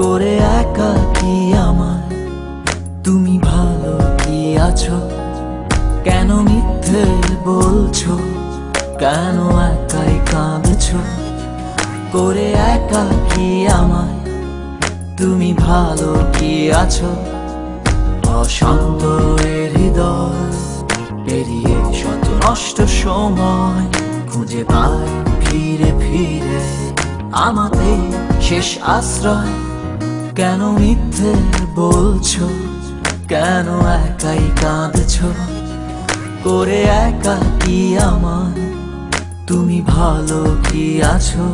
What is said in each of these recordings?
করে একাকী আমায় তুমি ভালো কি আছো? কেন মিথ্যে বলছো? কেন একাই কাঁদছো? করে একাকী আমায় তুমি ভালো কি আছো? অশান্ত এ হৃদয় পেরিয়ে শত নষ্ট সময় খুঁজে পায় ফিরে ফিরে আমাদের শেষ আশ্রয়। কেন মিথ্যে বলছো? কেন একাই কাঁদছো? করে একাকী আমায় তুমি ভালো কি আছো?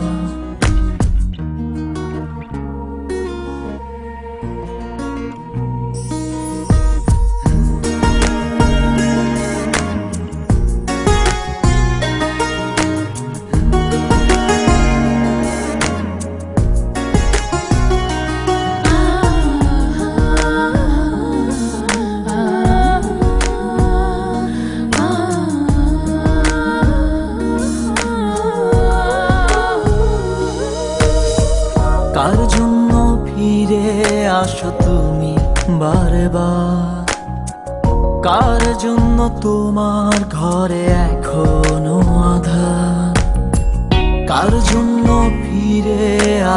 কার জন্য ফিরে আসো তুমি বারে বার? কার জন্য তোমার ঘরে এখনো আঁধার? কার জন্য ফিরে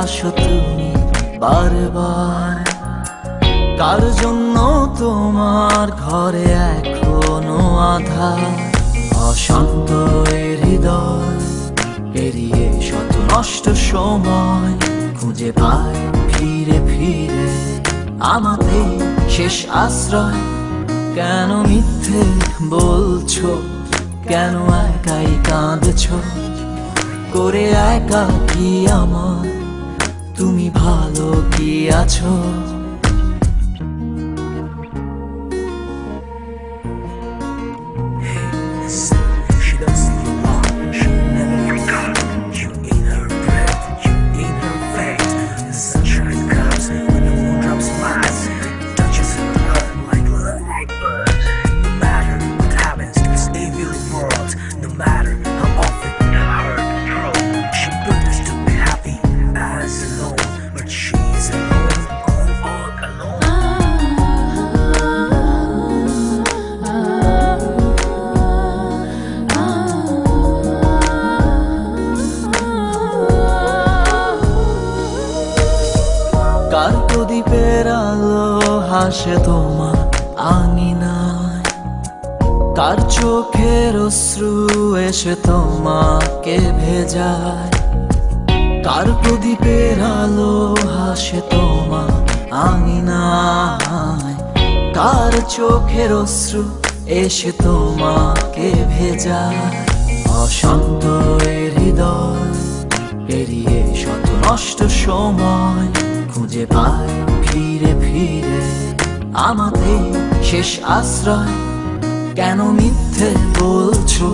আসো তুমি বারে বার? কার জন্য তোমার ঘরে এখনো আঁধার? অশান্ত এ হৃদয় পেরিয়ে শত নষ্ট সময় খুঁজে পায় ফিরে ফিরে আমাদের শেষ আশ্রয়। কেন মিথ্যে বলছো? কেন একাই কাঁদছো? করে একাকী আমায় তুমি ভালো কি আছো? কার প্রদীপের আলো হাসে তোমার আঙিনায়? কার চোখের অশ্রু এসে তোমাকে ভেজায়? কার প্রদীপের আলো হাসে তোমার আঙিনায়? কার চোখের অশ্রু এসে তোমাকে ভেজায়? অশান্ত এ হৃদয় পেরিয়ে শত নষ্ট সময় খুঁজে পায় ফিরে ফিরে আমাদের শেষ আশ্রয়। কেন মিথ্যে বলছো?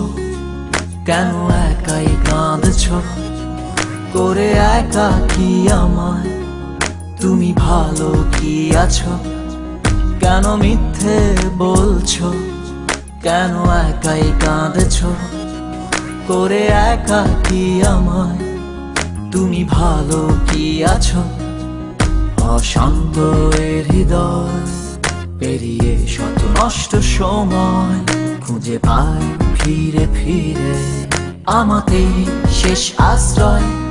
কেন একাই কাঁদছো? করে একাকী আমায় তুমি ভালো কি আছো? কেন মিথ্যে বলছো? কেন একাই কাঁদছো? করে একাকী আমায় তুমি ভালো কি আছো? অশান্ত এ হৃদয় পেরিয়ে শত নষ্ট সময় খুঁজে পায় ফিরে ফিরে আমাদের শেষ আশ্রয়।